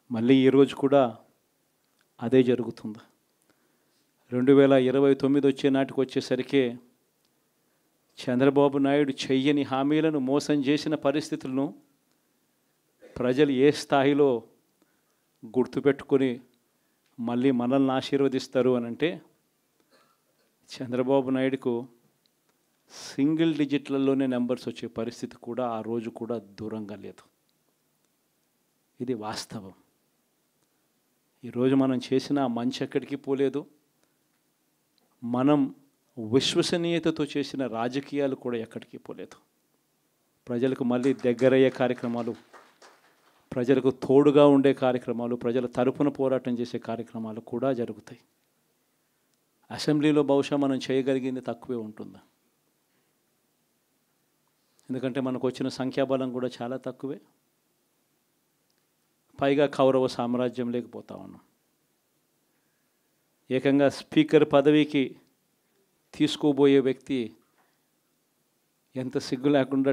మళ్ళీ ఈరోజు కూడా అదే జరుగుతుంది. 2029 వచ్చే నాటికి వచ్చేసరికి చంద్రబాబు నాయుడు చెయ్యని హామీలను మోసం చేసిన పరిస్థితులను ప్రజలు ఏ స్థాయిలో గుర్తుపెట్టుకొని మళ్ళీ మనల్ని ఆశీర్వదిస్తారు అని అంటే చంద్రబాబు నాయుడుకు సింగిల్ డిజిట్లలోనే నెంబర్స్ వచ్చే పరిస్థితి కూడా ఆ రోజు కూడా దూరంగా లేదు. ఇది వాస్తవం. ఈరోజు మనం చేసిన మంచి ఎక్కడికి పోలేదు. మనం విశ్వసనీయతతో చేసిన రాజకీయాలు కూడా ఎక్కడికి పోలేదు. ప్రజలకు మళ్ళీ దగ్గరయ్యే కార్యక్రమాలు, ప్రజలకు తోడుగా ఉండే కార్యక్రమాలు, ప్రజల తరపున పోరాటం చేసే కార్యక్రమాలు కూడా జరుగుతాయి. అసెంబ్లీలో బహుశా మనం చేయగలిగింది తక్కువే ఉంటుంది. ఎందుకంటే మనకు వచ్చిన సంఖ్యాబలం కూడా చాలా తక్కువే. పైగా కౌరవ సామ్రాజ్యం లేకపోతా ఉన్నాం. ఏకంగా స్పీకర్ పదవికి తీసుకోబోయే వ్యక్తి ఎంత సిగ్గు లేకుండా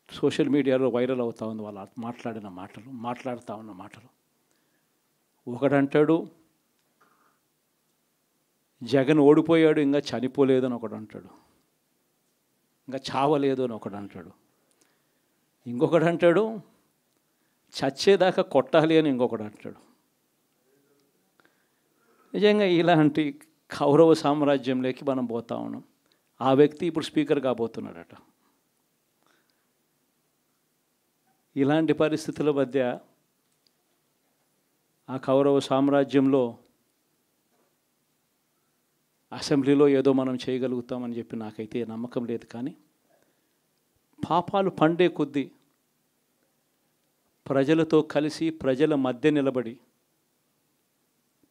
సోషల్ మీడియాలో వైరల్ అవుతూ ఉంది. వాళ్ళు మాట్లాడుతూ ఉన్న మాటలు. ఒకడంటాడు జగన్ ఓడిపోయాడు, ఇంకా చనిపోలేదు అని ఒకడు అంటాడు. ఇంకా చావలేదు అని ఒకడు అంటాడు. ఇంకొకడు అంటాడు చచ్చేదాకా కొట్టాలి అని ఇంకొకడు అంటాడు. నిజంగా ఇలాంటి కౌరవ సామ్రాజ్యంలోకి మనం పోతా ఉన్నాం. ఆ వ్యక్తి ఇప్పుడు స్పీకర్ కాబోతున్నాడట. ఇలాంటి పరిస్థితుల మధ్య ఆ కౌరవ సామ్రాజ్యంలో అసెంబ్లీలో ఏదో మనం చేయగలుగుతామని చెప్పి నాకైతే నమ్మకం లేదు. కానీ పాపాలు పండే కొద్దీ ప్రజలతో కలిసి ప్రజల మధ్య నిలబడి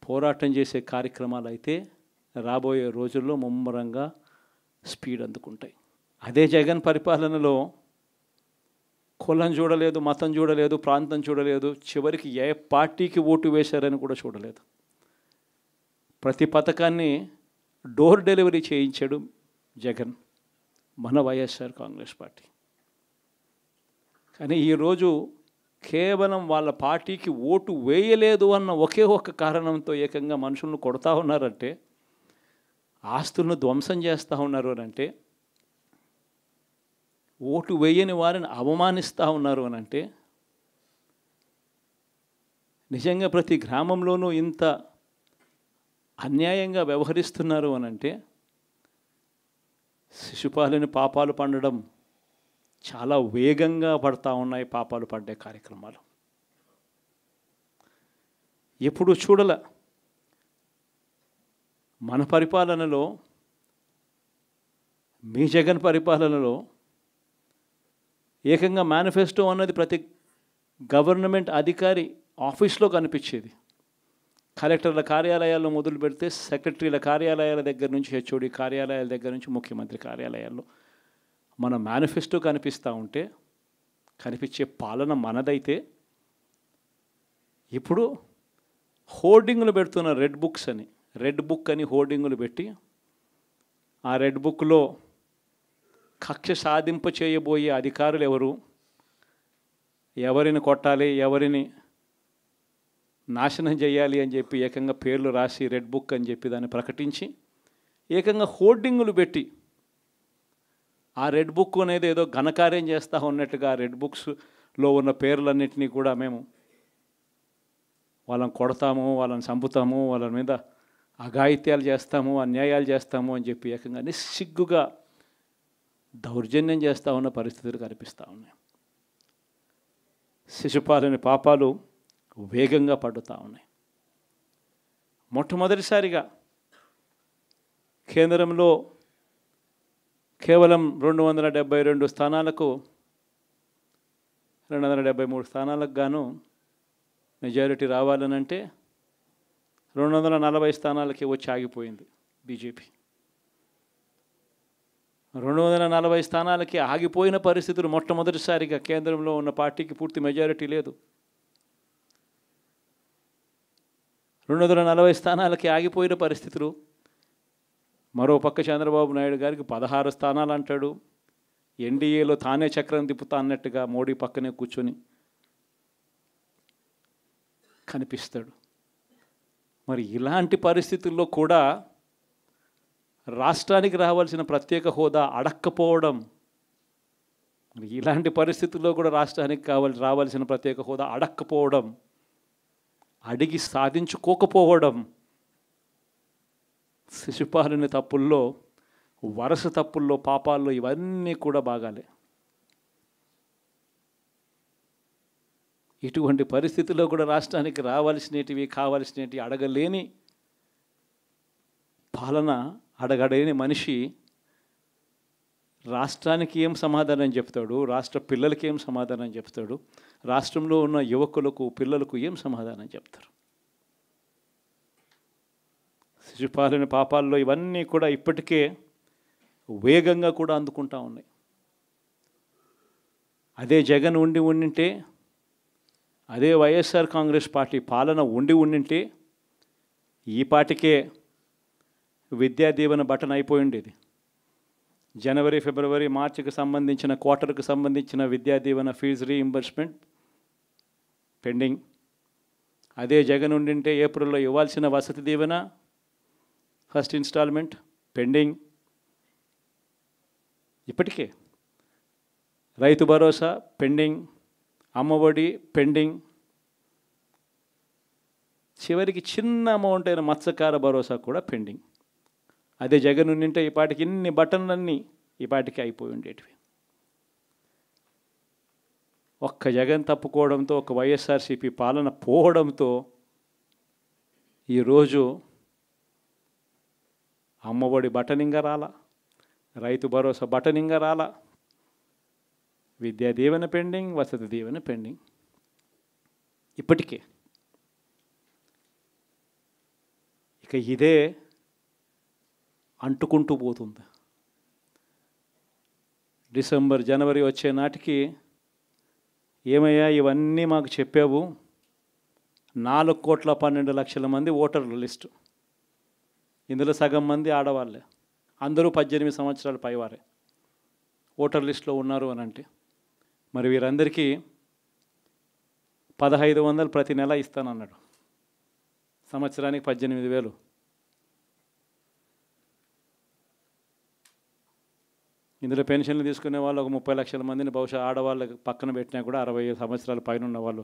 పోరాటం చేసే కార్యక్రమాలు అయితే రాబోయే రోజుల్లో ముమ్మరంగా స్పీడ్ అందుకుంటాయి. అదే జగన్ పరిపాలనలో కులం చూడలేదు, మతం చూడలేదు, ప్రాంతం చూడలేదు, చివరికి ఏ పార్టీకి ఓటు వేశారని కూడా చూడలేదు. ప్రతి పథకాన్ని డోర్ డెలివరీ చేయించాడు జగన్, మన వైఎస్ఆర్ కాంగ్రెస్ పార్టీ. కానీ ఈరోజు కేవలం వాళ్ళ పార్టీకి ఓటు వేయలేదు అన్న ఒకే ఒక్క కారణంతో ఏకంగా మనుషులను కొడతా ఉన్నారంటే, ఆస్తులను ధ్వంసం చేస్తూ ఉన్నారు అని అంటే, ఓటు వేయని వారిని అవమానిస్తూ ఉన్నారు అని అంటే, నిజంగా ప్రతి గ్రామంలోనూ ఇంత అన్యాయంగా వ్యవహరిస్తున్నారు అని అంటే శిశుపాలని పాపాలు పండడం చాలా వేగంగా పడతా ఉన్నాయి. పాపాలు పడ్డే కార్యక్రమాలు ఎప్పుడు చూడల. మన పరిపాలనలో, మీ జగన్ పరిపాలనలో ఏకంగా మేనిఫెస్టో అన్నది ప్రతి గవర్నమెంట్ అధికారి ఆఫీస్లో కనిపించేది. కలెక్టర్ల కార్యాలయాల్లో మొదలు పెడితే సెక్రటరీల కార్యాలయాల దగ్గర నుంచి, హెచ్ఓడి కార్యాలయాల దగ్గర నుంచి ముఖ్యమంత్రి కార్యాలయాల్లో మన మేనిఫెస్టో కనిపిస్తూ ఉంటే, కనిపించే పాలన మనదైతే, ఇప్పుడు హోర్డింగులు పెడుతున్న రెడ్ బుక్ అని హోర్డింగులు పెట్టి, ఆ రెడ్ బుక్లో కక్ష సాధింప చేయబోయే అధికారులు ఎవరు, ఎవరిని కొట్టాలి, ఎవరిని నాశనం చేయాలి అని చెప్పి ఏకంగా పేర్లు రాసి రెడ్ బుక్ అని చెప్పి దాన్ని ప్రకటించి ఏకంగా హోర్డింగులు పెట్టి, ఆ రెడ్ బుక్ అనేది ఏదో ఘనకార్యం చేస్తూ ఉన్నట్టుగా ఆ రెడ్ బుక్స్లో ఉన్న పేర్లన్నింటినీ కూడా మేము వాళ్ళని కొడతాము, వాళ్ళని చంపుతాము, వాళ్ళ మీద అఘాయిత్యాలు చేస్తాము, అన్యాయాలు చేస్తాము అని చెప్పి ఏకంగా నిస్సిగ్గుగా దౌర్జన్యం చేస్తూ ఉన్న పరిస్థితులు కనిపిస్తూ ఉన్నాయి. శిశుపాలని పాపాలు వేగంగా పడుతూ ఉన్నాయి. మొట్టమొదటిసారిగా కేంద్రంలో కేవలం 272 స్థానాలకు 273 స్థానాలకు గాను మెజారిటీ రావాలనంటే 240 స్థానాలకి వచ్చి ఆగిపోయింది బీజేపీ. 240 స్థానాలకి ఆగిపోయిన పరిస్థితులు మొట్టమొదటిసారిగా కేంద్రంలో ఉన్న పార్టీకి పూర్తి మెజారిటీ లేదు. 240 స్థానాలకి ఆగిపోయిన పరిస్థితులు. మరోపక్క చంద్రబాబు నాయుడు గారికి 16 స్థానాలు అంటాడు. ఎన్డీఏలో తానే చక్రం తిప్పుతా అన్నట్టుగా మోడీ పక్కనే కూర్చొని కనిపిస్తాడు. మరి ఇలాంటి పరిస్థితుల్లో కూడా రాష్ట్రానికి రావాల్సిన ప్రత్యేక హోదా అడక్కపోవడం, మరి ఇలాంటి పరిస్థితుల్లో కూడా రాష్ట్రానికి రావాల్సిన ప్రత్యేక హోదా అడక్కపోవడం, అడిగి సాధించుకోకపోవడం, శిశుపాలుని తప్పుల్లో, వరుస తప్పుల్లో, పాపాల్లో ఇవన్నీ కూడా భాగాలే. ఇటువంటి పరిస్థితుల్లో కూడా రాష్ట్రానికి రావాల్సినవి కావాల్సినవి అడగలేని పాలన, అడగలేని మనిషి రాష్ట్రానికి ఏం సమాధానం చెప్తాడు, రాష్ట్ర పిల్లలకి ఏం సమాధానం చెప్తాడు, రాష్ట్రంలో ఉన్న యువకులకు పిల్లలకు ఏం సమాధానం చెప్తారు? శిశుపాలుని పాపాల్లో ఇవన్నీ కూడా ఇప్పటికే వేగంగా కూడా అందుకుంటా ఉన్నాయి. అదే జగన్ ఉండింటే, అదే వైఎస్ఆర్ కాంగ్రెస్ పార్టీ పాలన ఉండింటే ఈ పాటికే విద్యా దీవెన బటన్ అయిపోయి ఉండేది. జనవరి, ఫిబ్రవరి, మార్చికి సంబంధించిన క్వార్టర్కి సంబంధించిన Vidya Deevena fee reimbursement pending. అదే జగన్ ఉండింటే ఏప్రిల్లో ఇవ్వాల్సిన Vasathi Deevena first instalment pending. ఇప్పటికే రైతు భరోసా పెండింగ్, అమ్మఒడి పెండింగ్, చివరికి చిన్న అమౌంట్ అయిన మత్స్యకార భరోసా కూడా పెండింగ్. అదే జగన్ ఉండింటే ఈ పాటికి ఇన్ని బటన్లన్నీ ఈ పాటికి అయిపోయి ఉండేటివి. ఒక్క జగన్ తప్పుకోవడంతో, ఒక వైఎస్ఆర్సీపీ పాలన పోవడంతో ఈరోజు అమ్మఒడి బటనింగా రాలా, రైతు భరోసా బటనింగా రాలా, విద్యా దీవెన పెండింగ్, వసతి దీవెన పెండింగ్. ఇప్పటికే ఇక ఇదే అంటుకుంటూ పోతుంది. డిసెంబర్, జనవరి వచ్చే నాటికి ఏమయ్యా ఇవన్నీ మాకు చెప్పావు, 4,12,00,000 మంది ఓటర్ల లిస్టు, ఇందులో సగం మంది ఆడవాళ్ళే, అందరూ 18 సంవత్సరాల పైవారే ఓటర్ లిస్టులో ఉన్నారు అని అంటే, మరి వీరందరికీ 1,500 ప్రతి నెల ఇస్తానన్నాడు. సంవత్సరానికి 18,000. ఇందులో పెన్షన్లు తీసుకునే వాళ్ళు ఒక 30 లక్షల మందిని బహుశా ఆడవాళ్ళకి పక్కన పెట్టినా కూడా 60 సంవత్సరాల పైన ఉన్న వాళ్ళు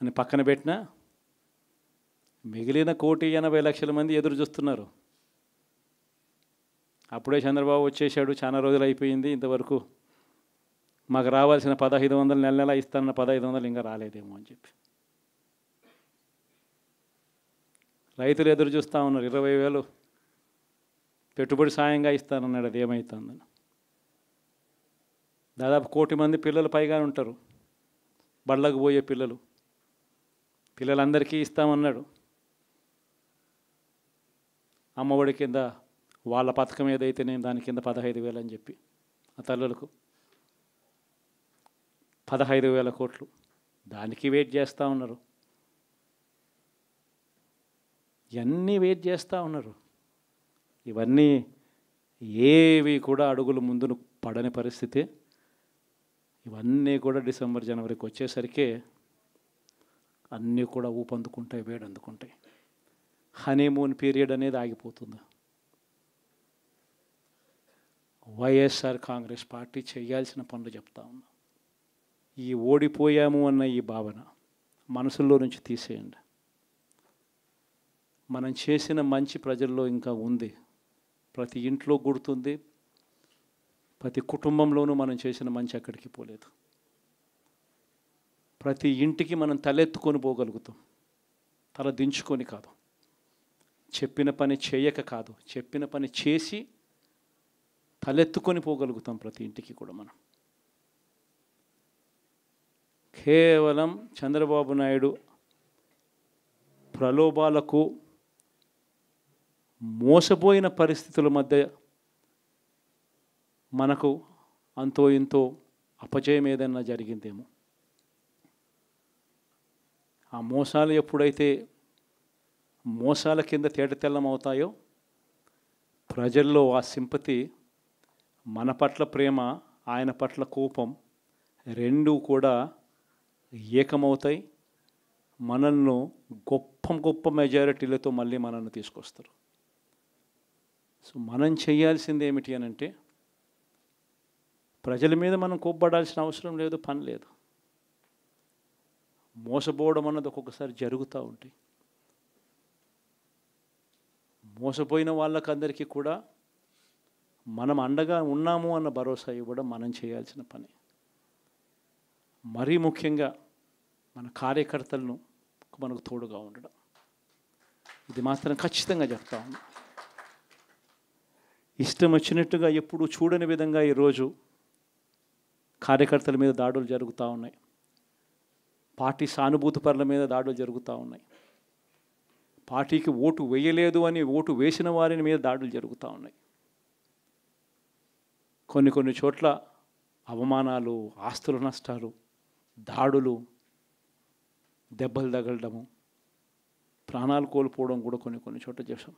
అని పక్కన పెట్టినా మిగిలిన 1,80,00,000 మంది ఎదురు చూస్తున్నారు. అప్పుడే చంద్రబాబు వచ్చేసాడు, చాలా రోజులు అయిపోయింది, ఇంతవరకు మాకు రావాల్సిన 1,500 నెల నెల ఇస్తానన్న 1,500 ఇంకా రాలేదేమో అని చెప్పి రైతులు ఎదురు చూస్తూ ఉన్నారు. 20,000 పెట్టుబడి సాయంగా ఇస్తానన్నాడు, అది ఏమవుతుందని. దాదాపు 1,000,000 మంది పిల్లలు పైగా ఉంటారు, బళ్ళకు పోయే పిల్లలందరికీ ఇస్తామన్నాడు. అమ్మఒడి కింద వాళ్ళ పథకం ఏదైతే నేను దాని కింద 15,000 అని చెప్పి ఆ తల్లులకు 15,000 కోట్లు, దానికి వెయిట్ చేస్తూ ఉన్నారు. ఇవన్నీ వెయిట్ చేస్తూ ఉన్నారు. ఇవన్నీ ఏవి కూడా అడుగులు ముందును పడని పరిస్థితి. ఇవన్నీ కూడా డిసెంబర్, జనవరికి వచ్చేసరికి అన్నీ కూడా ఊపందుకుంటాయి, వేడందుకుంటాయి. హనీమూన్ పీరియడ్ అనేది ఆగిపోతుంది. వైఎస్ఆర్ కాంగ్రెస్ పార్టీ చేయాల్సిన పనులు చెప్తా ఉన్నా. ఈ ఓడిపోయాము అన్న ఈ భావన మనసులో నుంచి తీసేయండి. మనం చేసిన మంచి ప్రజల్లో ఇంకా ఉంది, ప్రతి ఇంట్లో గుర్తుంది, ప్రతి కుటుంబంలోనూ మనం చేసిన మంచి ఎక్కడికి పోలేదు. ప్రతి ఇంటికి మనం తలెత్తుకొని పోగలుగుతాం, తల దించుకొని కాదు, చెప్పిన పని చేయక కాదు, చెప్పిన పని చేసి తలెత్తుకొని పోగలుగుతాం ప్రతి ఇంటికి కూడా మనం. కేవలం చంద్రబాబు నాయుడు ప్రలోభాలకు మోసపోయిన పరిస్థితుల మధ్య మనకు అంతో ఇంతో అపజయం ఏదైనా జరిగిందేమో. ఆ మోసాలు ఎప్పుడైతే మోసాల కింద తేటతెల్లం అవుతాయో, ప్రజల్లో ఆ సింపతి, మన పట్ల ప్రేమ, ఆయన పట్ల కోపం రెండూ కూడా ఏకమవుతాయి. మనల్ని గొప్ప గొప్ప మెజారిటీలతో మళ్ళీ మనల్ని తీసుకొస్తారు. సో మనం చేయాల్సింది ఏమిటి అని అంటే, ప్రజల మీద మనం కోప్పడాల్సిన అవసరం లేదు, పని లేదు. మోసపోవడం అన్నది ఒక్కొక్కసారి జరుగుతూ ఉంటాయి. మోసపోయిన వాళ్ళకందరికీ కూడా మనం అండగా ఉన్నాము అన్న భరోసా ఇవ్వడం మనం చేయాల్సిన పని. మరీ ముఖ్యంగా మన కార్యకర్తలను మనకు తోడుగా ఉండడం, ఇది మాత్రం ఖచ్చితంగా చెప్తా ఉన్నా. ఇష్టం వచ్చినట్టుగా ఎప్పుడు చూడని విధంగా ఈరోజు కార్యకర్తల మీద దాడులు జరుగుతూ ఉన్నాయి. పార్టీ సానుభూతి పరుల మీద దాడులు జరుగుతూ ఉన్నాయి. పార్టీకి ఓటు వేయలేదు అని ఓటు వేసిన వారిని మీద దాడులు జరుగుతూ ఉన్నాయి. కొన్ని చోట్ల అవమానాలు, ఆస్తుల నష్టాలు, దాడులు, దెబ్బలు తగలడము, ప్రాణాలు కోల్పోవడం కూడా కొన్ని చోట్ల చేశాం.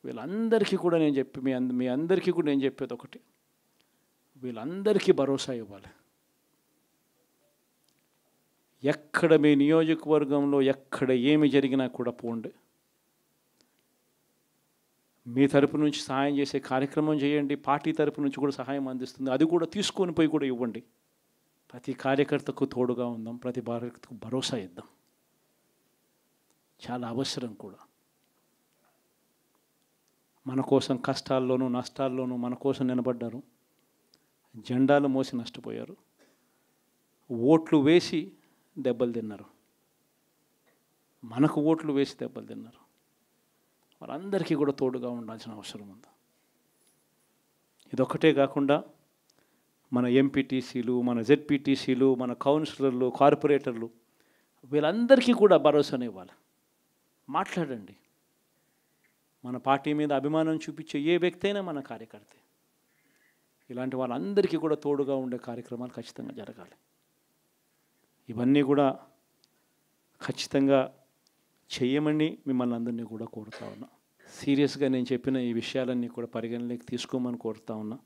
వీళ్ళందరికీ కూడా నేను మీ అందరికీ కూడా నేను చెప్పేది ఒకటి, వీళ్ళందరికీ భరోసా ఇవ్వాలి. ఎక్కడ మీ నియోజకవర్గంలో ఎక్కడ ఏమి జరిగినా కూడా పోండి, మీ తరపు నుంచి సహాయం చేసే కార్యక్రమం చేయండి. పార్టీ తరపు నుంచి కూడా సహాయం అందిస్తుంది, అది కూడా తీసుకొని పోయి కూడా ఇవ్వండి. ప్రతి కార్యకర్తకు తోడుగా ఉందాం, ప్రతి కార్యకర్తకు భరోసా ఇద్దాం, చాలా అవసరం కూడా. మన కోసం కష్టాల్లోనూ నష్టాల్లోనూ మన కోసం నిలబడ్డారు, జెండాలు మోసి నష్టపోయారు, ఓట్లు వేసి దెబ్బలు తిన్నారు, మనకు ఓట్లు వేసి దెబ్బలు తిన్నారు. వాళ్ళందరికీ కూడా తోడుగా ఉండాల్సిన అవసరం ఉంది. ఇదొక్కటే కాకుండా మన ఎంపీటీసీలు, మన జెడ్పీటీసీలు, మన కౌన్సిలర్లు, కార్పొరేటర్లు, వీళ్ళందరికీ కూడా భరోసానే ఇవ్వాలి. మాట్లాడండి. మన పార్టీ మీద అభిమానం చూపించే ఏ వ్యక్తి అయినా మన కార్యకర్తే. ఇలాంటి వాళ్ళందరికీ కూడా తోడుగా ఉండే కార్యక్రమాలు ఖచ్చితంగా జరగాలి. ఇవన్నీ కూడా ఖచ్చితంగా చేయమని మిమ్మల్ని అందరినీ కూడా కోరుతా ఉన్నా. సీరియస్గా నేను చెప్పిన ఈ విషయాలన్నీ కూడా పరిగణలోకి తీసుకోమని కోరుతా ఉన్నా.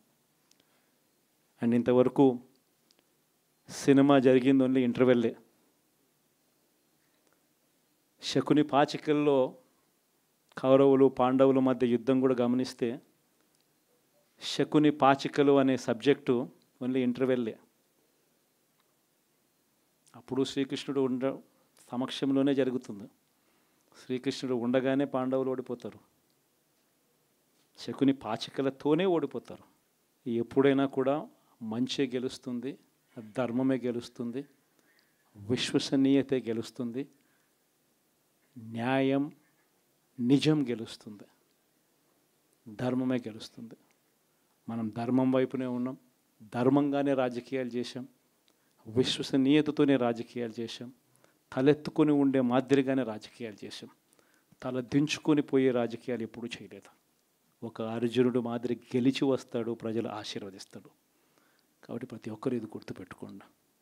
అండ్ ఇంతవరకు సినిమా జరిగింది ఓన్లీ ఇంటర్వెల్లే. శకుని పాచికల్లో కౌరవులు పాండవుల మధ్య యుద్ధం కూడా గమనిస్తే శకుని పాచికలు అనే సబ్జెక్టు ఓన్లీ ఇంటర్వెల్లే. అప్పుడు శ్రీకృష్ణుడు సమక్షంలోనే జరుగుతుంది. శ్రీకృష్ణుడు ఉండగానే పాండవులు ఓడిపోతారు, శకుని పాచికలతోనే ఓడిపోతారు. ఎప్పుడైనా కూడా మంచే గెలుస్తుంది, ధర్మమే గెలుస్తుంది, విశ్వసనీయతే గెలుస్తుంది, న్యాయం నిజం గెలుస్తుంది, ధర్మమే గెలుస్తుంది. మనం ధర్మం వైపునే ఉన్నాం, ధర్మంగానే రాజకీయాలు చేశాం, విశ్వసనీయతతోనే రాజకీయాలు చేశాం, తలెత్తుకొని ఉండే మాదిరిగానే రాజకీయాలు చేశాం. తల దించుకొని పోయే రాజకీయాలు ఎప్పుడూ చేయలేదు. ఒక అర్జునుడు మాదిరి గెలిచి వస్తాడు, ప్రజలు ఆశీర్వదిస్తాడు. కాబట్టి ప్రతి ఒక్కరు ఇది గుర్తుపెట్టుకోండి.